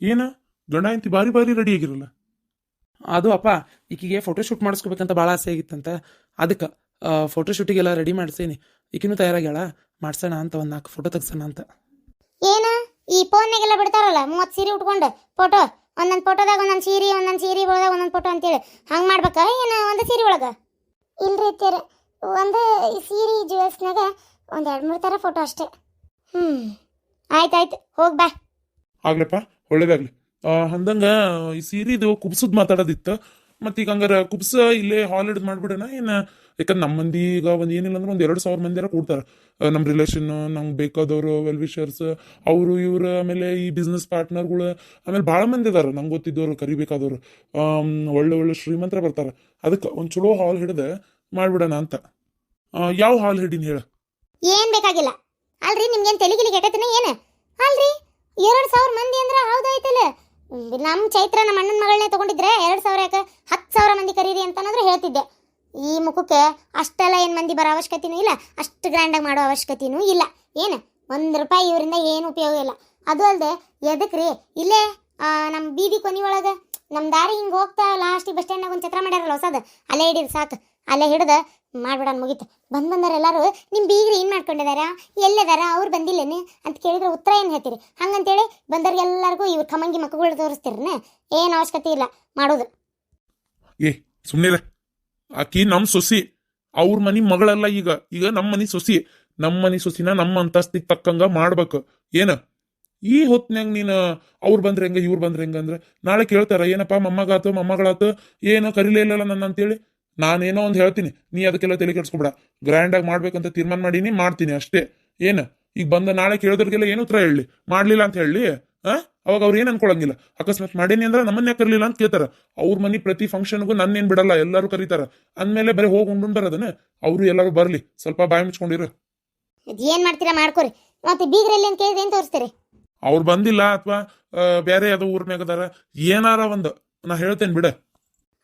ಏನ ಗಂಡ ಹೆಂಡತಿ ಬಾರಿ ಬಾರಿ ರೆಡಿ ಆಗಿರಲ್ಲ. ಅದು ಅಪ್ಪ, ಈಕಿಗೆ ಫೋಟೋಶೂಟ್ ಮಾಡಿಸ್ಕೋಬೇಕಂತ ಭಾಳ ಆಸೆ ಆಗಿತ್ತಂತ. ಅದಕ್ಕೆ ಫೋಟೋಶೂಟಿಗೆಲ್ಲ ರೆಡಿ ಮಾಡಿಸೀನಿ. ಈಕಿನೂ ತಯಾರಾಗ್ಯಾಳ, ಮಾಡ್ಸೋಣ ಅಂತ, ಒಂದು 4 ಫೋಟೋ ತೆಗ್ಸೋಣ ಅಂತ. ಏನ ಈ ಫೋನ್ನಾಗೆಲ್ಲ ಬಿಡ್ತಾರಲ್ಲ 30 ಸೀರೆ ಉಟ್ಕೊಂಡು ಫೋಟೋ, ಒಂದೊಂದು ಫೋಟೋದಾಗ ಒಂದೊಂದು ಸೀರೆ, ಒಂದೊಂದು ಸೀರೆ ಒಳಗೆ ಒಂದೊಂದು ಫೋಟೋ ಅಂತೇಳಿ ಹಂಗೆ ಮಾಡ್ಬೇಕಾ ಏನು ಒಂದು ಸೀರೆ ಒಳಗೆ? ಇಲ್ರಿ ಅತ್ತೆರ, ಒಂದು ಸೀರೆ ಜ್ಯುವೆಲ್ಸ್ನಾಗ ಒಂದು 2-3 ಥರ ಫೋಟೋ ಅಷ್ಟೇ. ಆಯ್ತಾಯ್ತು, ಹೋಗಿ ಬಾ. ಆಗ್ಲಪ್ಪ, ಒಳ್ಳೇದಾಗ್ಲಿ. ಹಂದಂಗ ಈ ಸೀರಿದು ಕುಬ್ಸದ್ ಮಾತಾಡೋದಿತ್ತು. ಮತ್ತೆ ಈಗ ಹಂಗಾರ ಕುಬ್ಸ ಇಲ್ಲೇ ಹಾಲ್ ಹಿಡಿದು ಮಾಡ್ಬಿಡೋಣ ಏನ? ಯಾಕಂದ್ರೆ ನಮ್ಮ ಮಂದಿ ಈಗ ಒಂದು ಏನಿಲ್ಲ ಅಂದ್ರೆ 1,000-2,000 ಮಂದಿರ ಕೂಡ್ತಾರೆ. ನಮ್ಮ ರಿಲೇಷನ್, ನಂಗೆ ಬೇಕಾದವರು, ವೆಲ್ ವಿಷರ್ಸ್, ಅವರು ಇವರು, ಆಮೇಲೆ ಈ ಬಿಸ್ನೆಸ್ ಪಾರ್ಟ್ನರ್ಗಳು, ಆಮೇಲೆ ಭಾಳ ಮಂದಿ ಇದಾರೆ ನಂಗೆ ಗೊತ್ತಿದ್ದವರು, ಕರಿಬೇಕಾದವರು, ಒಳ್ಳೆ ಒಳ್ಳೆ ಶ್ರೀಮಂತರ ಬರ್ತಾರೆ. ಅದಕ್ಕೆ ಒಂದು ಚಲೋ ಹಾಲ್ ಹಿಡ್ದು ಮಾಡ್ಬಿಡೋಣ ಅಂತ. ಯಾವ ಹಾಲ್ ಹಿಡೀನಿ ಹೇಳ? ಏನ್ ಬೇಕಾಗಿಲ್ಲ. ಅಲ್ರಿ ನಿಮ್ಗೇನು ತೆಲಿಗಿಲಿ ಕೆಟ್ಟತಿನ ಏನು? ಅಲ್ರಿ 2,000 ಮಂದಿ ಅಂದ್ರೆ ಹೌದಾಯ್ತಲ್ಲ. ನಮ್ಮ ಚೈತ್ರ ನಮ್ಮ ಅಣ್ಣನ ಮಗಳನ್ನೇ ತಗೊಂಡಿದ್ರೆ 2,000 ಯಾಕೆ 10,000 ಮಂದಿ ಕರೀರಿ ಅಂತಂದ್ರೆ ಹೇಳ್ತಿದ್ದೆ. ಈ ಮುಖಕ್ಕೆ ಅಷ್ಟೆಲ್ಲ ಏನು ಮಂದಿ ಬರೋ ಅವಶ್ಯಕತೆನೂ ಇಲ್ಲ, ಅಷ್ಟು ಗ್ರ್ಯಾಂಡಾಗಿ ಮಾಡೋ ಅವಶ್ಯಕತೆನೂ ಇಲ್ಲ. ಏನು ₹1 ಇವರಿಂದ ಏನು ಉಪಯೋಗ ಇಲ್ಲ. ಅದು ಅಲ್ಲದೆ ಎದಕ್ಕೆ ರೀ, ಇಲ್ಲೇ ನಮ್ಮ ಬೀದಿ ಕೊನೆ ಒಳಗೆ ನಮ್ಮ ದಾರಿ ಹಿಂಗೆ ಹೋಗ್ತಾ ಲಾಸ್ಟಿಗೆ ಬಸ್ ಸ್ಟ್ಯಾಂಡ್ನಾಗ ಒಂದು ಛತ್ರ ಮಾಡ್ಯಾರಲ್ಲ ಹೊಸದು, ಅಲ್ಲೇ ಹಿಡಿದು ಸಾಕು. ಅಲ್ಲೇ ಹಿಡ್ದು ಮಾಡ್ಬಿಡೋಣ, ಮುಗೀತು. ಬಂದರೆಲ್ಲರೂ ನಿಮ್ಮ ಬೀಗ್ರಿ ಏನು ಮಾಡ್ಕೊಂಡಿದಾರ, ಎಲ್ಲದಾರ, ಅವ್ರು ಬಂದಿಲ್ಲೇನು ಅಂತ ಕೇಳಿದ್ರೆ ಉತ್ತರ ಏನು ಹೇಳ್ತೀರಿ? ಹಂಗಂತೇಳಿ ಬಂದವ್ರಿಗೆಲ್ಲರಿಗೂ ಇವ್ರು ಕಮಂಗಿ ಮಕ್ಕಳು ತೋರಿಸ್ತೀರನ್ನ? ಏನು ಅವಶ್ಯಕತೆ ಇಲ್ಲ ಮಾಡೋದು. ಏ ಸುಮ್ಮನೆ, ಆಕಿ ನಮ್ಮ ಸೊಸಿ, ಅವ್ರ ಮನಿ ಮಗಳಲ್ಲ. ಈಗ ಈಗ ನಮ್ಮ ಮನಿ ಸೊಸಿ. ನಮ್ಮ ಮನಿ ಸೊಸಿನ ನಮ್ಮ ಅಂತಸ್ತಿಗೆ ತಕ್ಕಂಗ ಮಾಡ್ಬೇಕು. ಏನ ಈ ಹೊತ್ನ್ಯಾಗ ನೀನು ಅವ್ರು ಬಂದ್ರೆ ಹೆಂಗ, ಇವ್ರು ಬಂದ್ರೆ ಹೆಂಗ ಅಂದ್ರೆ ನಾಳೆ ಕೇಳ್ತಾರ, ಏನಪ್ಪ ಮೊಮ್ಮಗಾತು ಮೊಮ್ಮಗಳಾತು ಏನು ಕರಿಲೇ ಇಲ್ಲಲ್ಲ ನನ್ನ ಅಂತೇಳಿ. ನಾನೇನೋ ಒಂದು ಹೇಳ್ತೀನಿ, ನೀ ಅದಕ್ಕೆಲ್ಲ ತಲೆ ಕೆಡ್ಸ್ಕೊಬೇಡ. ಗ್ರ್ಯಾಂಡಾಗಿ ಮಾಡ್ಬೇಕಂತ ತೀರ್ಮಾನ ಮಾಡೀನಿ, ಮಾಡ್ತೀನಿ ಅಷ್ಟೇ. ಏನು ಈಗ ಬಂದ ನಾಳೆ ಕೇಳೋದ್ರಿಗೆಲ್ಲ ಏನು ಉತ್ತರ ಹೇಳಿ, ಮಾಡ್ಲಿಲ್ಲ ಅಂತ ಹೇಳಿ ಅವಾಗ ಅವ್ರು ಏನು ಅನ್ಕೊಳಂಗಿಲ್ಲ. ಅಕಸ್ಮಾತ್ ಮಾಡೀನಿ ಅಂದ್ರೆ ನಮ್ಮನ್ನೇ ಕರ್ಲಿಲ್ಲ ಅಂತ ಕೇಳ್ತಾರ. ಅವ್ರ ಮನಿ ಪ್ರತಿ ಫಂಕ್ಷನ್ಗೂ ನನ್ನೇನ್ ಬಿಡಲ್ಲ, ಎಲ್ಲರೂ ಕರೀತಾರ. ಅಂದ್ಮೇಲೆ ಬರೀ ಹೋಗಿ ಉಂಡು ಬರೋದನ್ನ. ಅವರು ಎಲ್ಲರೂ ಬರ್ಲಿ, ಸ್ವಲ್ಪ ಬಾಯಿ ಮುಚ್ಕೊಂಡಿರು. ಏನ್ ಮಾಡ್ತೀರಾ ಮಾಡ್ಕೊರಿ. ಮತ್ತೆ ಬೀಗ್ರಲ್ಲಿ ಅಂತ ಕೇಳಿದ್ರೆ ಏನ್ ತೋರಿಸ್ತೀರಿ? ಅವ್ರು ಬಂದಿಲ್ಲ ಅಥವಾ ಬೇರೆ ಯಾವ್ದೋ ಊರ್ನ್ಯಾಗ ಅದಾರ, ಏನಾರ ಒಂದು ನಾ ಹೇಳ್ತೇನೆ ಬಿಡ.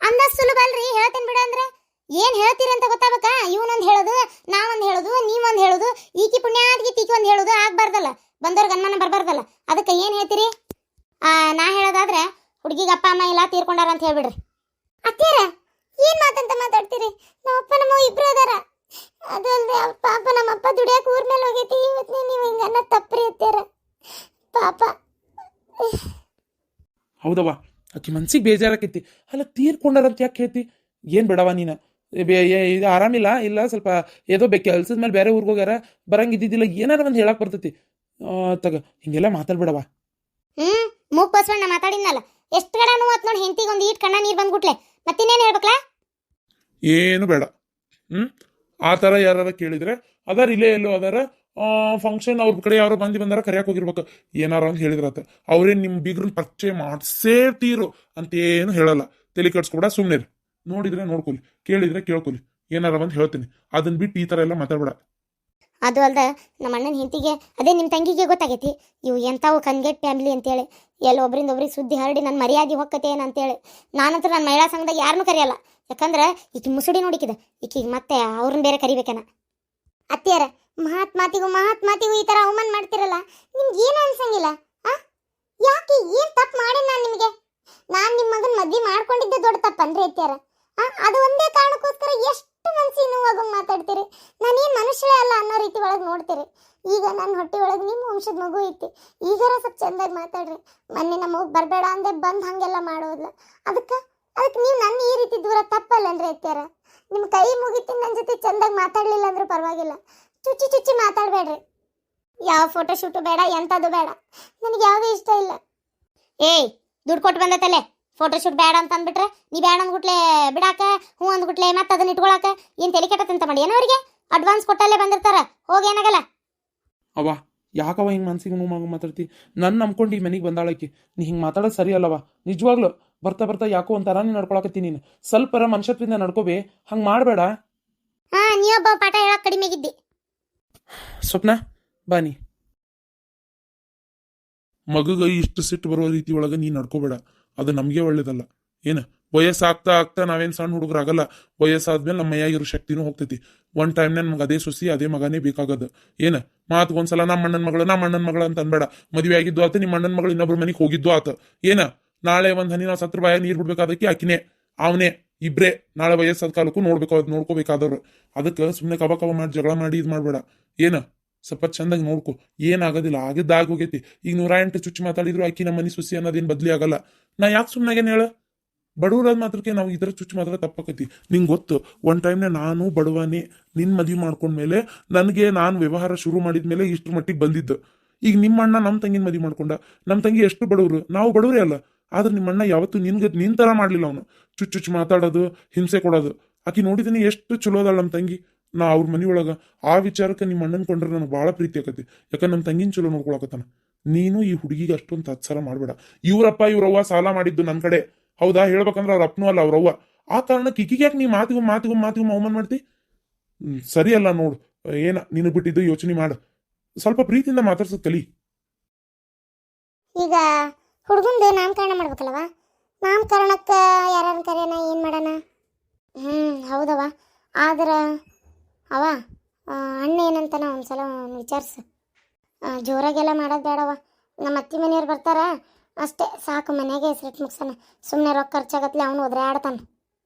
ಅಂದಾಜ್ ಸುಲಭ ಅಲ್ರಿ ಹೇಳ್ತೇನೆ ಬಿಡ ಅಂದ್ರೆ. ಏನ್ ಹೇಳ್ತೀರಿ ಅಂತ ಗೊತ್ತಾಗಬೇಕಾ? ಇವನೊಂದು ಹೇಳೋದು, ನಾವೊಂದು ಹೇಳೋದು, ನೀವೊಂದು ಹೇಳೋದು, ಈಕಿ ಪುಣ್ಯಾತ್ಗಿ ತೀಕಿ ಒಂದು ಹೇಳೋದು ಆಗ್ಬಾರ್ದಲ್ಲ, ಬಂದವ್ರಿಗೆ ಅನುಮಾನ ಬರ್ಬಾರ್ದಲ್ಲ. ಅದಕ್ಕೆ ಏನ್ ಹೇಳ್ತೀರಿ? ನಾ ಹೇಳೋದಾದ್ರೆ ಹುಡುಗಿಗೆ ಅಪ್ಪ ಅಮ್ಮ ಇಲ್ಲ, ತೀರ್ಕೊಂಡಾರ ಅಂತ ಹೇಳ್ಬಿಡ್ರಿ. ಅತ್ತೀರ ಏನ್ ಮಾತಂತ ಮಾತಾಡ್ತೀರಿ? ನಮ್ಮ ಅಪ್ಪ ನಮ್ಮ ಇಬ್ರು ಅದಾರ. ಅದಲ್ದೆ ಪಾಪ ನಮ್ಮಪ್ಪ ದುಡಿಯಾಕ ಊರ್ ಮೇಲೆ ಹೋಗೈತಿ. ಇವತ್ತೇ ನೀವು ಹಿಂಗನ್ನ ತಪ್ಪ್ರಿ ಅತ್ತೀರ ಪಾಪ. ಹೌದವ್ವ, ಆಕಿ ಮನ್ಸಿಗೆ ಬೇಜಾರಾಕೈತಿ. ಅಲ್ಲ, ತೀರ್ಕೊಂಡಾರಂತ ಯಾಕೆ ಹೇಳ್ತಿ? ಏನು ಬೇಡವ ನೀನು, ಇದು ಆರಾಮಿಲ್ಲ, ಇಲ್ಲ ಸ್ವಲ್ಪ ಏದೋ ಕೆಲ್ಸದ ಮೇಲೆ ಬೇರೆ ಊರಿಗೆ ಹೋಗ್ಯಾರ, ಬರಂಗಿದ್ದಿದ್ದಿಲ್ಲ, ಏನಾರ ಒಂದು ಹೇಳಕ್ ಬರ್ತೈತಿ. ತಗ ಹಿಂಗೆಲ್ಲ ಮಾತಾಡ್ಬೇಡವ. ಮೂಗ್ ಬಸವಣ್ಣ ಮಾತಾಡಿದ್ನಲ್ಲ, ಎಷ್ಟು ಕಡೆ ನೋವತ್ ನೋಡಿ. ಹೆಂಡತಿಗೆ ಒಂದು ಈಟ್ ಕಣ್ಣ ನೀರು ಬಂದ್ಬಿಟ್ಲೆ, ಮತ್ತಿನ್ನೇನು ಹೇಳ್ಬೇಕಲ್ಲ? ಏನು ಬೇಡ. ಆ ಥರ ಯಾರ ಕೇಳಿದ್ರೆ ಅದಾರ, ಇಲ್ಲೇ ಎಲ್ಲೋ ಅದಾರ, ಫಂಕ್ಷನ್ ಅವ್ರ ಕಡೆ ಯಾರೋ ಮಂದಿ ಬಂದಾರ, ಕರಿಯಾಕ್ ಹೋಗಿರ್ಬೇಕು, ಏನಾರ ಅಂತ ಹೇಳಿದ್ರತ್ತ. ಅವ್ರೇನ್ ನಿಮ್ ಬೀಗ್ರನ್ ಪರಿಚಯ ಮಾಡ್ಸೇತೀರು ಅಂತೇನು ಹೇಳಲ್ಲ. ತಲೆ ಕೆಡ್ಸ್ಕೊಬೇಡ, ಸುಮ್ಮನೆ ನೋಡಿದ್ರೆ ನೋಡ್ಕೊಲಿ, ಕೇಳಿದ್ರೆ ಕೇಳ್ಕೊಲಿ, ಏನಾರ ಬಂದು ಹೇಳ್ತೀನಿ. ಅದನ್ನ ಬಿಟ್ಟು ಈ ಥರ ಎಲ್ಲ ಮಾತಾಡ್ಬೇಡ. ಅದು ಅಲ್ದ ನಮ್ಮ ಅಣ್ಣನ ಹೆಂಡತಿಗೆ, ಅದೇ ನಿಮ್ಮ ತಂಗಿಗೆ ಗೊತ್ತಾಗೈತಿ ಇವು ಎಂತಾವು ಕನ್ಗೆಟ್ ಫ್ಯಾಮಿಲಿ ಅಂತೇಳಿ. ಎಲ್ಲ ಒಬ್ರಿಂದ ಒಬ್ರಿಗೆ ಸುದ್ದಿ ಹರಡಿ ನನ್ನ ಮರ್ಯಾದೆ ಹೊಕ್ಕತೆ ಏನಂತೇಳಿ. ನಾನಂತೂ ನನ್ನ ಮಹಿಳಾ ಸಂಘದಾಗ ಯಾರನ್ನೂ ಕರೆಯಲ್ಲ. ಯಾಕಂದ್ರೆ ಈಕಿ ಮುಸುಡಿ ನೋಡಿಕಿದ, ಈಕಿಗೆ ಮತ್ತೆ ಅವ್ರನ್ನ ಬೇರೆ ಕರಿಬೇಕನ. ಅತ್ತಿಯಾರ ಮಹಾತ್ಮಾತಿಗೂ ಈ ಥರ ಅವಮಾನ ಮಾಡ್ತಿರಲ್ಲ, ನಿಮ್ಗೆ ಏನು ಅನ್ಸಂಗಿಲ್ಲ? ಯಾಕೆ ಏನು ತಪ್ಪು ಮಾಡಿ ನಾನು ನಿಮ್ಮ ಮಗನ ಮದ್ವೆ ಮಾಡ್ಕೊಂಡಿದ್ದೆ ದೊಡ್ಡ ತಪ್ಪನ್ರಿ ಅತ್ತಿಯಾರ? ಅದು ಒಂದೇ ಕಾರಣಕ್ಕೋಸ್ಕರ ಎಷ್ಟು ಮನ್ಸಿಗೆ ನೋವಾಗಂಗೆ ಮಾತಾಡ್ತೀರಿ. ನಾನೇನು ಮನುಷ್ಯಳೇ ಅಲ್ಲ ಅನ್ನೋ ರೀತಿ ಒಳಗೆ ನೋಡ್ತೀರಿ. ಈಗ ನನ್ನ ಹೊಟ್ಟೆ ಒಳಗೆ ನಿಮ್ಮ ವಂಶದ ಮಗು ಐತಿ, ಈಗಾರ ಸ್ವಲ್ಪ ಚಂದಾಗಿ ಮಾತಾಡ್ರಿ. ಮೊನ್ನೆ ನಮ್ಮ ಹೋಗಿ ಬರಬೇಡ ಅಂದೆ ಬಂದು ಹಾಗೆಲ್ಲ ಮಾಡೋದ್ಲ. ಅದಕ್ಕೆ ನೀವು ನನ್ನ ಈ ರೀತಿ ದೂರ ತಪ್ಪಲ್ಲನ್ರಿ ಅತ್ಯಾರ? ನಿಮ್ಮ ಕೈ ಮುಗಿತೀನಿ, ನನ್ನ ಜೊತೆ ಚಂದಾಗಿ ಮಾತಾಡಲಿಲ್ಲ ಅಂದ್ರೂ ಪರವಾಗಿಲ್ಲ, ಚುಚ್ಚಿ ಮಾತಾಡಬೇಡ್ರಿ. ಯಾವ ಫೋಟೋ ಶೂಟು ಬೇಡ, ಎಂಥದ್ದು ಬೇಡ, ನನಗೆ ಯಾವುದೂ ಇಷ್ಟ ಇಲ್ಲ. ಏಯ್, ದುಡ್ಡು ಕೊಟ್ಟು ಬಂದೈತಲ್ಲೇ ಫೋಟೋ ಶೂಟ್ ಬೇಡ ಅಂತ ಅಂದ್ಬಿಟ್ರೆ ನೀ ಬೇಡ ಅಂದ್ಬಿಟ್ಲೆ ಬಿಡಾಕ, ಹ್ಞೂ ಅಂದ್ಬಿಟ್ಲೆ ಮತ್ತೆ ಅದನ್ನ ಇಟ್ಕೊಳಕ ಏನು ತಲೆ ಕೆಟ್ಟಂತ ಮಾಡಿ ಏನೋ? ಅವ್ರಿಗೆ ಅಡ್ವಾನ್ಸ್ ಕೊಟ್ಟಲ್ಲೇ ಬಂದಿರ್ತಾರ, ಹೋಗಿ ಏನಾಗಲ್ಲ. ಅವ ಯಾಕವ ಹಿಂಗೆ ಮನ್ಸಿಗೆ ನೋವು ಮಾತಾಡ್ತಿ? ನನ್ನ ನಂಬ್ಕೊಂಡು ಈ ಮನೆಗೆ ಬಂದಾಳಕಿ, ನೀ ಹಿಂಗೆ ಮಾತಾಡೋದು ಸರಿ ಅಲ್ಲವ. ನಿಜವಾಗ್ಲು ಬರ್ತಾ ಯಾಕೋ ಒಂಥರ ನೀನು ನಡ್ಕೊಳಕತ್ತಿ. ನೀನು ಸ್ವಲ್ಪರ ಮನುಷ್ಯತ್ವದಿಂದ ನಡ್ಕೋಬೇ, ಹಂಗೆ ಮಾಡಬೇಡ. ನೀವೊಬ್ಬ ಪಾಠ ಹೇಳಕ್ ಕಡಿಮೆಗಿದ್ದಿ. ಸ್ವಪ್ನ ಬಾನಿ, ಮಗಗ ಇಷ್ಟು ಸಿಟ್ಟು ಬರೋ ರೀತಿ ಒಳಗೆ ನೀ ನಡ್ಕೋಬೇಡ, ಅದು ನಮಗೆ ಒಳ್ಳೇದಲ್ಲ. ಏನ ವಯಸ್ಸಾಗ್ತಾ ಆಗ್ತಾ ನಾವೇನ್ ಸಣ್ಣ ಹುಡುಗರಾಗಲ್ಲ. ವಯಸ್ಸಾದ್ಮೇಲೆ ನಮ್ಮ ಮೈಯಾಗಿರೋ ಶಕ್ತಿನೂ ಹೋಗ್ತೈತಿ. ಒನ್ ಟೈಮ್ ನಮ್ಗೆ ಅದೇ ಸೊಸಿ ಅದೇ ಮಗನೇ ಬೇಕಾಗದ. ಏನ ಮಾತ್ಗೊಂದ್ಸಲ ನಮ್ಮ ಅಣ್ಣನ ಮಗಳು ಅಂತ ಅನ್ಬೇಡ. ಮದುವೆ ಆಗಿದ್ದು ಆತ, ನಿಮ್ಮ ಅಣ್ಣನ ಮಗಳು ಇನ್ನೊಬ್ರ ಮನೆಗೆ ಹೋಗಿದ್ದು ಆತ. ಏನ ನಾಳೆ ಒಂದ್ ಹನಿ ನಾವು ಸತ್ರ ಬಾಯ ನೀರ್ ಬಿಡ್ಬೇಕಾದಕ್ಕೆ ಆಕಿನೇ ಅವನೇ ಇಬ್ರೇ ನಾಳೆ ವಯಸ್ಸಾದ ಕಾಲಕ್ಕೂ ನೋಡ್ಕೋಬೇಕಾದವ್ರು. ಅದಕ್ಕೆ ಸುಮ್ಮನೆ ಕಬ ಮಾಡಿ ಜಗಳ ಮಾಡಿ ಇದ್ ಮಾಡ್ಬೇಡ. ಏನ ಸ್ವಲ್ಪ ಚಂದಾಗಿ ನೋಡ್ಕೊ. ಏನಾಗೋದಿಲ್ಲ, ಆಗಿದ್ದಾಗ ಹೋಗೈತಿ. ಈಗ 108 ಚುಚ್ಚು ಮಾತಾಡಿದ್ರು ಆಕಿ ನಮ್ಮ ಮನೆ ಸೊಸಿ ಅನ್ನೋದೇನ್ ಬದ್ಲಿ ಆಗಲ್ಲ. ನಾ ಯಾಕೆ ಸುಮ್ಮನಾಗೇನ್ ಹೇಳ? ಬಡವರಾದ ಮಾತ್ರಕ್ಕೆ ನಾವು ಈ ಥರ ಚುಚ್ಚು ಮಾತ್ರ ತಪ್ಪಾಕತಿ. ನಿಂಗೆ ಗೊತ್ತು, ಒನ್ ಟೈಮ್ನ ನಾನು ಬಡವನೇ. ನಿನ್ ಮದುವೆ ಮಾಡ್ಕೊಂಡ್ಮೇಲೆ ನನಗೆ ನಾನು ವ್ಯವಹಾರ ಶುರು ಮಾಡಿದ್ಮೇಲೆ ಇಷ್ಟ್ರ ಮಟ್ಟಿಗೆ ಬಂದಿದ್ದು. ಈಗ ನಿಮ್ಮ ಅಣ್ಣ ನಮ್ಮ ತಂಗಿನ ಮದುವೆ ಮಾಡ್ಕೊಂಡ. ನಮ್ಮ ತಂಗಿ ಎಷ್ಟು ಬಡವರು, ನಾವು ಬಡವರೇ ಅಲ್ಲ. ಆದ್ರೆ ನಿಮ್ಮ ಅಣ್ಣ ಯಾವತ್ತು ನಿನ್ ತರ ಮಾಡ್ಲಿಲ್ಲ. ಅವನು ಚುಚ್ಚು ಮಾತಾಡೋದು, ಹಿಂಸೆ ಕೊಡೋದು. ಆಕಿ ನೋಡಿದೀನಿ ಎಷ್ಟು ಚಲೋ ಅದಾಳ ನಮ್ಮ ತಂಗಿ. ನಾ ಅವ್ರ ಮನಿಯೊಳಗ ಆ ವಿಚಾರಕ್ಕೆ ನಿಮ್ಮ ಅಣ್ಣನ್ ಕೊಂಡ್ರೆ ನನಗೆ ಭಾಳ ಪ್ರೀತಿ ಆಕತಿ. ಯಾಕಂದ್ರೆ ನಮ್ಮ ತಂಗಿನ ಚಲೋ ನೋಡ್ಕೊಳಕತ್ತಾನ. ನೀನು ಈ ಹುಡುಗಿಗೆ ಅಷ್ಟೊಂದು ತತ್ಸರ ಮಾಡ್ಬೇಡ. ಇವ್ರಪ್ಪ ಇವ್ರವ್ವ ಸಾಲ ಮಾಡಿದ್ದು ನನ್ನ ಕಡೆ. ಹೌದಾ? ಹೇಳ್ಬೇಕಂದ್ರೆ ಅವ್ರ ಅಪ್ಪನೂ ಅಲ್ಲ, ಅವ್ರವ್ವ. ಆ ಕಾರಣಕ್ಕೆ ಈಕಿಗೆ ಯಾಕೆ ನೀ ಮಾತಿಗೂ ಅವಮಾನ ಮಾಡ್ತಿ? ಸರಿ ಅಲ್ಲ ನೋಡು. ಏನ ನೀನು ಬಿಟ್ಟಿದ್ದು ಯೋಚನೆ ಮಾಡು. ಸ್ವಲ್ಪ ಪ್ರೀತಿಯಿಂದ ಮಾತಾಡ್ಸೋದ್ ಕಲಿ. ಈಗ ಹುಡುಗಂದು ನಾಮಕರಣ ಮಾಡ್ಬೇಕಲ್ಲವ. ನಾಮಕರಣಕ್ಕೆ ಯಾರನ್ನ ಕರೆಯೋಣ, ಏನು ಮಾಡೋಣ? ಹೌದವ. ಆದ್ರೆ ಅವ ಅಣ್ಣ ಏನಂತಾನ ಒಂದ್ಸಲ ವಿಚಾರಿಸು. ಜೋರಾಗೆಲ್ಲ ಮಾಡೋದು ಬೇಡವ. ನಮ್ಮ ಅತ್ತಿ ಮನೆಯವ್ರು ಬರ್ತಾರ ಅಷ್ಟೇ ಸಾಕು. ಮನೆಗೆ ಹೆಸರಿಟ್ಟು ಮುಗ್ಸನ. ಸುಮ್ಮನೆ ರೊಕ್ಕ ಖರ್ಚಾಗತ್ಲೆ ಅವನು ಒದರಾಡ್ತಾನ.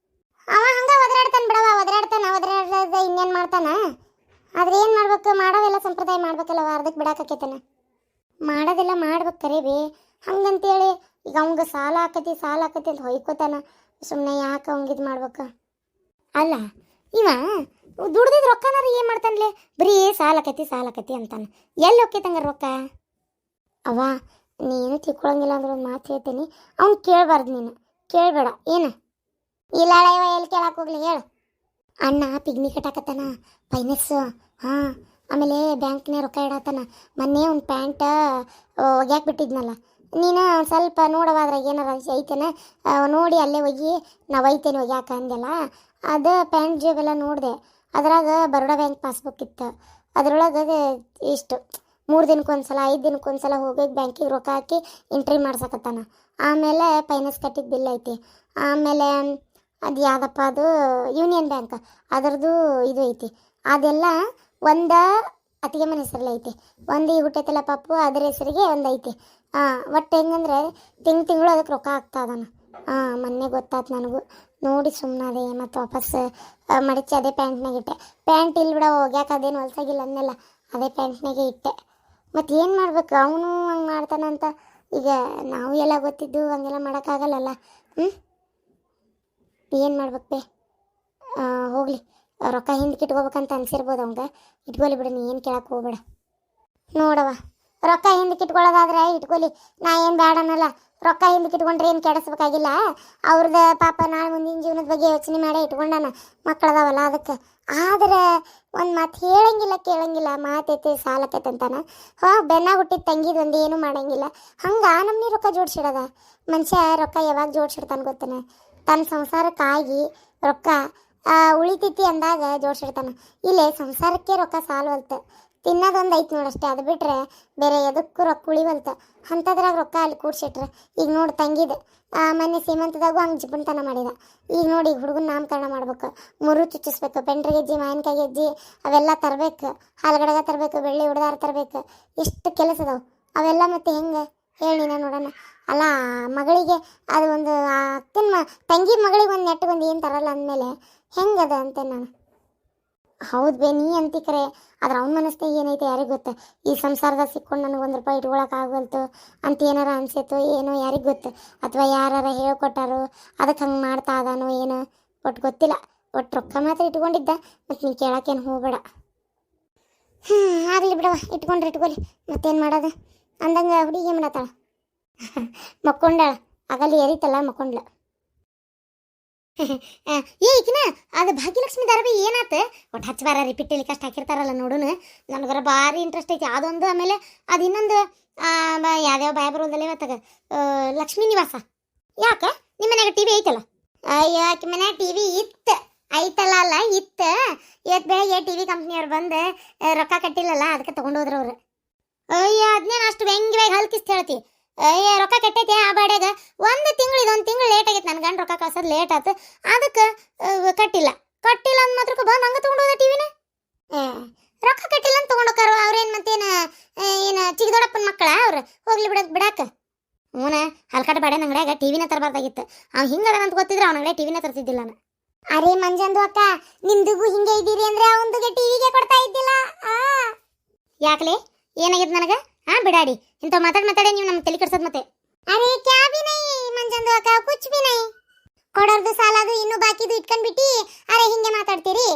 ಅವ ಹಂಗ ಒದರಾಡ್ತಾನ ಬಿಡವ. ಒದರಾಡ್ದ ಇನ್ನೇನು ಮಾಡ್ತಾನ? ಆದ್ರೆ ಏನು ಮಾಡ್ಬೇಕು? ಮಾಡೋವೆಲ್ಲ ಸಂಪ್ರದಾಯ ಮಾಡ್ಬೇಕಲ್ಲವ. ಅರ್ಧಕ್ಕೆ ಬಿಡಾಕೈತಾನ. ಮಾಡೋದೆಲ್ಲ ಮಾಡ್ಬೇಕು ಕರೀಬಿ. ಹಂಗಂತೇಳಿ ಈಗ ಅವಂಗ ಸಾಲ ಆಕತಿ ಅಂತ ಹೊಯ್ಕೋತಾನ. ಸುಮ್ಮನೆ ಯಾಕೆ ಅವಂಗ ಇದು ಮಾಡ್ಬೇಕು? ಅಲ್ಲ, ಇವ ದುಡ್ದಿದ್ ರೊಕ್ಕನಾರ ಏನು ಮಾಡ್ತಾನಲೆ? ಬರೀ ಸಾಲ ಆಕತಿ ಅಂತಾನ. ಎಲ್ಲಿ ಹೋಗ್ತೈತಂಗ ರೊಕ್ಕ? ಅವ ನೀನು ತಿಳ್ಕೊಳಂಗಿಲ್ಲ ಅಂದ್ರೆ ಒಂದು ಮಾತು ಹೇಳ್ತೀನಿ. ಅವ್ನು ಕೇಳಬಾರ್ದು, ನೀನು ಕೇಳಬೇಡ. ಏನು ಇಲ್ಲ ಇವ ಎಲ್ಲಿ ಕೇಳಕ್ಕೆ ಹೋಗ್ಲಿ ಹೇಳು. ಅಣ್ಣ ಪಿಗ್ನಿ ಕಟ್ಟಾಕತ್ತಾನ, ಫೈನಾನ್ಸು. ಹಾಂ, ಆಮೇಲೆ ಬ್ಯಾಂಕ್ನೇ ರೊಕ್ಕ ಇಡತ್ತಾನ. ಮೊನ್ನೆ ಒಂದು ಪ್ಯಾಂಟ್ ಒಗ್ಯಾಕೆ ಬಿಟ್ಟಿದ್ನಲ್ಲ, ನೀನು ಸ್ವಲ್ಪ ನೋಡವಾದ್ರಾಗ ಏನಾರ ಐತೇನೆ ನೋಡಿ ಅಲ್ಲೇ ಒಯ್ಯಿ, ನಾ ಒಯ್ತೇನೆ ಒಗ್ಯಾಕ ಅಂದೆಲ್ಲ. ಅದು ಪ್ಯಾಂಟ್ ಜೇಬೆಲ್ಲ ನೋಡಿದೆ. ಅದ್ರಾಗ ಬರೋಡಾ ಬ್ಯಾಂಕ್ ಪಾಸ್ಬುಕ್ ಇತ್ತು. ಅದ್ರೊಳಗೆ ಇಷ್ಟು 3 ದಿನಕ್ಕೊಂದ್ಸಲ 5 ದಿನಕ್ಕೊಂದ್ಸಲ ಹೋಗಿ ಬ್ಯಾಂಕಿಗೆ ರೊಕ್ಕ ಹಾಕಿ ಎಂಟ್ರಿ ಮಾಡ್ಸಕತ್ತಾನ. ಆಮೇಲೆ ಫೈನಾನ್ಸ್ ಕಟ್ಟಿದ ಬಿಲ್ ಐತಿ. ಆಮೇಲೆ ಅದು ಯಾವುದಪ್ಪ, ಅದು ಯೂನಿಯನ್ ಬ್ಯಾಂಕ್, ಅದರದ್ದು ಇದು ಐತಿ. ಅದೆಲ್ಲ ಒಂದು ಅತ್ತಿಗೆ ಮನೆ ಹೆಸರಲ್ಲಿ ಐತಿ, ಒಂದು ಈ ಹುಟ್ಟೈತಲ್ಲ ಪಪ್ಪು ಅದ್ರ ಹೆಸರಿಗೆ ಒಂದು ಐತಿ. ಒಟ್ಟು ಹೆಂಗಂದ್ರೆ ತಿಂಗಳು ಅದಕ್ಕೆ ರೊಕ್ಕ ಆಗ್ತಾ ಅದಾನ. ಮೊನ್ನೆ ಗೊತ್ತಾಯ್ತು ನನಗೂ. ನೋಡಿ ಸುಮ್ಮನಾದೆ. ಮತ್ತು ವಾಪಸ್ ಮಡಚಿ ಅದೇ ಪ್ಯಾಂಟ್ನಾಗ ಇಟ್ಟೆ. ಪ್ಯಾಂಟ್ ಇಲ್ಲಿ ಬಿಡ ಹೋಗ್ಯಾಕೆ ಅದೇನು ಹೊಲ್ಸಾಗಿಲ್ಲ ಅನ್ನೆಲ್ಲ, ಅದೇ ಪ್ಯಾಂಟ್ನಾಗೆ ಇಟ್ಟೆ. ಮತ್ತು ಏನು ಮಾಡ್ಬೇಕು? ಅವನು ಹಂಗೆ ಮಾಡ್ತಾನಂತ ಈಗ ನಾವು ಎಲ್ಲ ಗೊತ್ತಿದ್ದು ಹಂಗೆಲ್ಲ ಮಾಡೋಕ್ಕಾಗಲ್ಲಲ್ಲ. ಏನು ಮಾಡ್ಬೇಕು ಬೇ? ಹೋಗಲಿ, ರೊಕ್ಕ ಹಿಂದಕ್ಕೆ ಇಟ್ಕೋಬೇಕಂತ ಅನ್ಸಿರ್ಬೋದು ಅವಂಗೆ. ಇಟ್ಕೊಲಿ ಬಿಡು, ನೀ ಏನು ಕೇಳಕ್ಕೆ ಹೋಗ್ಬೇಡ. ನೋಡವ, ರೊಕ್ಕ ಹಿಂದಕ್ಕೆ ಇಟ್ಕೊಳ್ಳೋದಾದ್ರೆ ಇಟ್ಕೊಲಿ, ನಾ ಏನು ಬೇಡ ಅನ್ನಲ್ಲ. ರೊಕ್ಕ ಹಿಂದಕ್ಕೆ ಇಟ್ಕೊಂಡ್ರೆ ಏನು ಕೆಡಿಸ್ಬೇಕಾಗಿಲ್ಲ. ಅವ್ರದ್ದು ಪಾಪ ನಾಳೆ ಮುಂದಿನ ಜೀವನದ ಬಗ್ಗೆ ಯೋಚನೆ ಮಾಡೇ ಇಟ್ಕೊಂಡಾನ, ಮಕ್ಕಳದಾವಲ್ಲ ಅದಕ್ಕೆ. ಆದ್ರೆ ಒಂದು ಮಾತು ಕೇಳಂಗಿಲ್ಲ. ಮಾತೈತೆ ಸಾಲತೈತೆ ಅಂತಾನ. ಬೆನ್ನ ಹುಟ್ಟಿದ ತಂಗಿದ ಒಂದು ಏನು ಮಾಡಂಗಿಲ್ಲ. ಹಂಗೆ ನಮ್ಮನೆ ರೊಕ್ಕ ಜೋಡಿಸಿಡೋದ. ಮನುಷ್ಯ ರೊಕ್ಕ ಯಾವಾಗ ಜೋಡಿಸಿಡ್ತಾನೆ ಗೊತ್ತಾನೆ? ತನ್ನ ಸಂಸಾರಕ್ಕಾಗಿ ರೊಕ್ಕ ಉಳಿತೈತಿ ಅಂದಾಗ ಜೋಡಿಸಿಡ್ತಾನೆ. ಇಲ್ಲೇ ಸಂಸಾರಕ್ಕೆ ರೊಕ್ಕ ಸಾಲ್ವಲ್ತು, ತಿನ್ನೋದೊಂದು ಐತೆ ನೋಡಷ್ಟೇ. ಅದು ಬಿಟ್ರೆ ಬೇರೆ ಎದಕ್ಕೂ ರೊಕ್ಕ ಉಳಿವಲ್ತು. ಅಂಥದ್ರಾಗ ರೊಕ್ಕ ಅಲ್ಲಿ ಕೂಡ್ಸಿಟ್ರೆ ಈಗ ನೋಡಿ ತಂಗಿದ ಮೊನ್ನೆ ಸೀಮಂತದಾಗೂ ಹಂಗೆ ಜಿಪಣ್ತನ ಮಾಡಿದ. ಈಗ ನೋಡಿ ಈಗ ಹುಡುಗನ ನಾಮಕರಣ ಮಾಡ್ಬೇಕು, ಮುರು ಚುಚ್ಚಿಸ್ಬೇಕು, ಪೆಂಡ್ರಿ ಗೆಜ್ಜಿ, ಮಾವಿನಕಾಯಿ ಗೆಜ್ಜಿ ಅವೆಲ್ಲ ತರಬೇಕು, ಹಾಲುಗಡಗ ತರಬೇಕು, ಬೆಳ್ಳಿ ಉಡ್ದಾರ ತರಬೇಕು. ಎಷ್ಟು ಕೆಲಸ ಅದಾವೆ ಅವೆಲ್ಲ. ಮತ್ತೆ ಹೆಂಗೆ ಹೇಳಿ ನೀನು ನೋಡೋಣ. ಅಲ್ಲ, ಮಗಳಿಗೆ ಅದು ಒಂದು ಅಕ್ಕನ ತಂಗಿ ಮಗಳಿಗೆ ಒಂದು ನೆಟ್ಟಗೊಂದು ಏನು ತರಲ್ಲ ಅಂದಮೇಲೆ ಹೆಂಗದ ಅಂತ ನಾನು. ಹೌದು ಬೇ, ನೀ ಅಂತಿ ಕರೆ. ಆದ್ರೆ ಅವ್ನ ಮನಸ್ಸಿನಾಗ ಏನೈತೆ ಯಾರಿಗೆ ಗೊತ್ತು? ಈ ಸಂಸಾರದಾಗ ಸಿಕ್ಕೊಂಡು ನನಗೆ 1 ರೂಪಾಯಿ ಇಟ್ಕೊಳಕ್ಕೆ ಆಗಲ್ತು ಅಂತ ಏನಾರ ಅನ್ಸಿತ್ತು ಏನೋ, ಯಾರಿಗೆ ಗೊತ್ತು? ಅಥವಾ ಯಾರು ಹೇಳ್ಕೊಟ್ಟಾರೋ ಅದಕ್ಕೆ ಹಂಗೆ ಮಾಡ್ತಾ ಅದಾನೋ ಏನೋ, ಒಟ್ಟು ಗೊತ್ತಿಲ್ಲ. ಒಟ್ಟು ರೊಕ್ಕ ಮಾತ್ರ ಇಟ್ಕೊಂಡಿದ್ದ. ಮತ್ತು ನೀನು ಕೇಳೋಕ್ಕೇನು ಹೋಗಬೇಡ. ಆಗಲಿ ಬಿಡವ, ಇಟ್ಕೊಲಿ, ಮತ್ತೇನು ಮಾಡೋದು ಅಂದಂಗೆ. ಹುಡುಗಿ ಏನು ಮಾಡತ್ತಾಳ? ಮಕ್ಕೊಂಡಾಳ. ಆಗಲ್ಲಿ ಎರಿತಲ್ಲ ಮಕ್ಕೊಂಡ್ಲ. ಈಕಿನ ಅದು ಭಾಗ್ಯಲಕ್ಷ್ಮಿ ಧಾರಾವಾಹಿ ಏನಾತ? ಒಟ್ಟು ಹಚ್ಚಬಾರ ರಿಪೀಟ್ ಟೆಲಿಕಾಸ್ಟ್ ಹಾಕಿರ್ತಾರಲ್ಲ ನೋಡುನು. ನನಗರ ಭಾರಿ ಇಂಟ್ರೆಸ್ಟ್ ಐತಿ ಅದೊಂದು. ಆಮೇಲೆ ಅದು ಇನ್ನೊಂದು ಯಾವ್ಯಾವ ಭಯ ಬರೋದಲ್ಲ ಇವತ್ತಾಗ, ಲಕ್ಷ್ಮೀ ನಿವಾಸ. ಯಾಕೆ ನಿಮ್ಮ ಮನ್ಯಾಗ ಟಿವಿ ಐತಲ್ಲ? ಅಯ್ಯೋ, ಆಕೆ ಮನ್ಯಾಗ ಟಿವಿ ಐತಲ್ಲ ಇತ್ತು. ಇವತ್ತು ಬೆಳಗ್ಗೆ ಟಿವಿ ಕಂಪ್ನಿಯವ್ರು ಬಂದು ರೊಕ್ಕ ಕಟ್ಟಿಲ್ಲಲ್ಲ, ಅದಕ್ಕೆ ತೊಗೊಂಡೋದ್ರು ಅವ್ರು. ಅಯ್ಯ, ಅದನ್ನೇನು ಅಷ್ಟು ವ್ಯಂಗ್ಯವಾಗಿ ಹಲ್ಕಿಸ್ತ ಹೇಳ್ತಿ? ಅಯ್ಯ, ರೊಕ್ಕ ಕಟ್ಟೈತೆ ಆ ಬಾಡ್ಯಾಗ. ಒಂದು ತಿಂಗಳು ಲೇಟ್ ಆಗೈತೆ. ನನ್ನ ಗಂಡ ರೊಕ್ಕ ಕಳ್ಸೋದು ಲೇಟ್ ಆತು ಅದಕ್ಕೆ ಕಟ್ಟಿಲ್ಲ ಅಂದ್ ಮಾತ್ರಕ್ಕೆ ಬಂದು ಹಂಗೆ ತೊಗೊಂಡು ಹೋದ ಟಿವಿನ ರೊಕ್ಕ ಕಟ್ಟಿಲ್ಲ ಅಂತ ತೊಗೊಂಡೋಕಾರ ಅವ್ರೇನು ಮತ್ತೇನು ಏನು ಚಿಕ್ಕ ದೊಡ್ಡಪ್ಪನ ಮಕ್ಕಳ ಅವ್ರು ಹೋಗ್ಲಿ ಬಿಡಾಕ ಮೂನ ಹಲ್ಕಟ ಬೇಡ ಅಂಗಡ್ಯಾಗ ಟಿವಿನ ತರಬಾರ್ದಾಗಿತ್ತು ಅವ್ನು ಹಿಂಗದ ಅಂತ ಗೊತ್ತಿದ್ರೆ ಅವ್ನ ಅಂಗಡಿ ಟಿವಿನ ತರ್ತಿದ್ದಿಲ್ಲ ನಾನು ಅರೆ ಮಂಜಂದು ಅಕ್ಕ ನಿಮ್ದಿಗೂ ಹಿಂಗೆ ಇದ್ದೀರಿ ಅಂದ್ರೆ ಅವಂದಿಗೆ ಟಿವಿಗೆ ಕೊಡ್ತಾ ಇದ್ದಿಲ್ಲ ಯಾಕಲೆ ಏನಾಗಿದೆ ನನಗೆ ಬಿಡಾಡಿ ಇಂಥ ಮಾತಾಡಿ ನೀವು ನಮ್ಮ ತಲೆ ಕೆಡ್ಸೋದು ಮತ್ತೆ ಅರೆ ಕ್ಯಾ ಬಿ ನೈ ಮಂಜಂದು ಅಕ್ಕ ಕುಚ್ ಬಿ ನೈ ಕೊಡೋರ್ದು ಸಾಲದು ಇನ್ನೂ ಬಾಕಿದು ಇಟ್ಕೊಂಡ್ಬಿಟ್ಟು ಅರೆ ಹಿಂಗೆ ಮಾತಾಡ್ತೀರಿ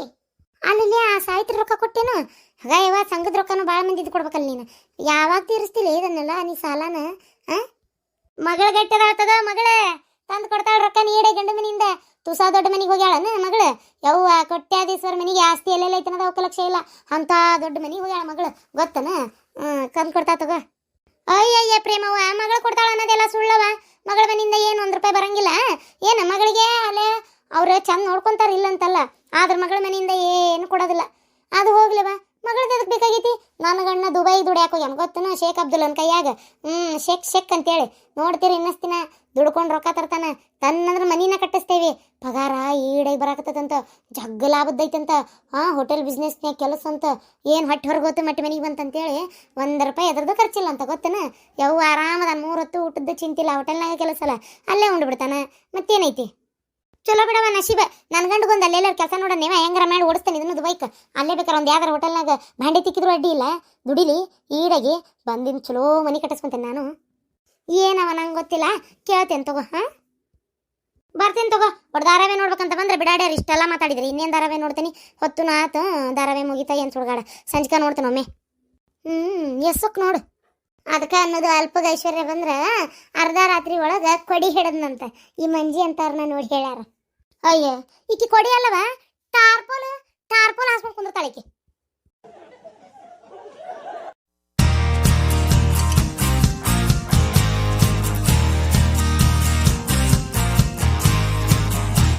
ಅಲ್ಲಿ ಆ ಸಾಹಿತ್ಯ ರೊಕ್ಕ ಕೊಟ್ಟೇನು ಹಾಗ ಯಾವಾಗ ಸಂಘದ ರೊಕ್ಕನು ಭಾಳ ಮಂದಿ ಕೊಡ್ಬೇಕಲ್ಲ ನೀನು ಯಾವಾಗ ತೀರಿಸ್ತಿಲ್ಲ ಇದನ್ನೆಲ್ಲ ನೀ ಸಾಲನ ಮಗಳ ಗಟ್ಟದಾಳ್ತದ ಮಗಳೇ ತಂದು ಕೊಡ್ತಾಳ ರೊಕ್ಕ ನೀಡೆ ಗಂಡು ಮನೆಯಿಂದ ತುಸಾ ದೊಡ್ಡ ಮನೆಗೆ ಹೋಗ್ಯಾಳನ ಮಗಳು ಯವ್ವ ಕೊಟ್ಟ್ಯಾದೀಶ್ವರ ಮನೆಗೆ ಆಸ್ತಿ ಎಲ್ಲೆಲ್ಲ ಐತನದ ಅವಕ್ಕೆ ಲಕ್ಷ ಇಲ್ಲ ಅಂತ ದೊಡ್ಡ ಮನೆಗೆ ಹೋಗ್ಯಾಳ ಮಗಳು ಗೊತ್ತನ ತಂದು ಕೊಡ್ತಾ ತಗೋ ಅಯ್ಯಯ್ಯ ಪ್ರೇಮವ್ವ ಮಗಳು ಕೊಡ್ತಾಳ ಅನ್ನೋದೆಲ್ಲ ಸುಳ್ಳವ ಮಗಳ ಮನೆಯಿಂದ ಏನು 1 ರೂಪಾಯಿ ಬರಂಗಿಲ್ಲ ಏನು ಮಗಳಿಗೆ ಅಲ್ಲೇ ಅವ್ರು ಚಂದ ನೋಡ್ಕೊಂತಾರ ಇಲ್ಲ ಅಂತಲ್ಲ ಆದ್ರ ಮಗಳ ಮನೆಯಿಂದ ಏನು ಕೊಡೋದಿಲ್ಲ ಅದು ಹೋಗ್ಲವ ಮಗಳದ್ದು ಎದಕ್ಕೆ ಬೇಕಾಗೈತಿ ನನ್ನ ಗಣ್ಣ ದುಬೈ ದುಡ್ಯಾಕ ಹೋಗ್ಯಾನ ಗೊತ್ತನ ಶೇಖ್ ಅಬ್ದುಲ್ಲನ್ ಕೈಯಾಗ ಶೇಖ್ ಅಂತೇಳಿ ನೋಡ್ತೀರಿ ಇನ್ನಸ್ತಿನ ದುಡ್ಕೊಂಡು ರೊಕ್ಕ ತರ್ತಾನ ತನ್ನಂದ್ರೆ ಮನಿನ ಕಟ್ಟಿಸ್ತೇವಿ ಪಗಾರ ಈಡಾಗಿ ಬರಾಕತ್ತಂತ ಜಗ್ಗ ಲಾಭದ್ದೈತಂತ ಹೋಟೆಲ್ ಬಿಸ್ನೆಸ್ನ್ಯಾಗ ಕೆಲಸ ಅಂತ ಏನು ಹೊಟ್ಟೆ ಹೊರಗೋತು ಮಟ್ಟಿ ಮನೆಗೆ ಬಂತಂತೇಳಿ 1 ರೂಪಾಯಿ ಎದ್ರದ್ದು ಖರ್ಚಿಲ್ಲ ಅಂತ ಗೊತ್ತನ ಯವ್ವ ಆರಾಮದ 3 ಹೊತ್ತು ಊಟದ್ದು ಚಿಂತಿಲ್ಲ ಹೋಟೆಲ್ನಾಗ ಕೆಲಸ ಅಲ್ಲ ಅಲ್ಲೇ ಉಂಡು ಬಿಡ್ತಾನ ಮತ್ತೇನೈತಿ ಚಲೋ ಬಿಡವ ನಶೀಬ ನನ್ನ ಗಂಡಗೊಂದು ಅಲ್ಲೆಲ್ಲ ಕೆಲಸ ನೋಡ ನೀವ ಹೆಂಗಾರ ಮಾಡಿ ಓಡಿಸ್ತಾನೆ ಇದನ್ನು ದುಬೈಕ್ ಅಲ್ಲೇ ಬೇಕಾರೆ ಒಂದು ಯಾವ್ದಾರ ಹೋಟೆಲ್ನಾಗ ಭಾಂಡೆ ತಿಕ್ಕಿದ್ರು ಅಡ್ಡಿ ಇಲ್ಲ ದುಡಿಲಿ ಈಡಾಗಿ ಬಂದಿನ ಚಲೋ ಮನೆ ಕಟ್ಟಿಸ್ಕೊಂತೇನೆ ನಾನು ಏನವ ನಂಗೆ ಗೊತ್ತಿಲ್ಲ ಕೇಳ್ತೇನೆ ತಗೋ ಬರ್ತೇನೆ ತಗೋ ಒಟ್ಟು ಧಾರಾವಾಹಿ ನೋಡ್ಬೇಕಂತ ಬಂದ್ರೆ ಬಿಡಾಡ್ಯಾರ ಇಷ್ಟೆಲ್ಲ ಮಾತಾಡಿದ್ರಿ ಇನ್ನೇನು ಧಾರಾವಾಹಿ ನೋಡ್ತೀನಿ ಹೊತ್ತು ಆತು ಧಾರಾವಾಹಿ ಮುಗಿತಾ ಏನು ಸುಡ್ಗಾಡ ಸಂಜಿಕ ನೋಡ್ತೇನೆ ಒಮ್ಮೆ ಎಸ್ಸಕ್ ನೋಡು ಅದಕ್ಕೆ ಅನ್ನೋದು ಅಲ್ಪಗ ಐಶ್ವರ್ಯ ಬಂದ್ರೆ ಅರ್ಧ ರಾತ್ರಿ ಒಳಗೆ ಕೊಡಿ ಹಿಡದ್ನಂತ ಈ ಮಂಜಿ ಅಂತಾರನ್ನ ನೋಡಿ ಹೇಳ್ಯಾರ ಅಯ್ಯ ಈಕಿ ಕೊಡಿ ಅಲ್ಲವ ಟಾರ್ಪೋಲ್ ಹಾಸ್ಕೊಂಡು ಕುಂದಿರ್ತಾಳೆ ಈಕಿ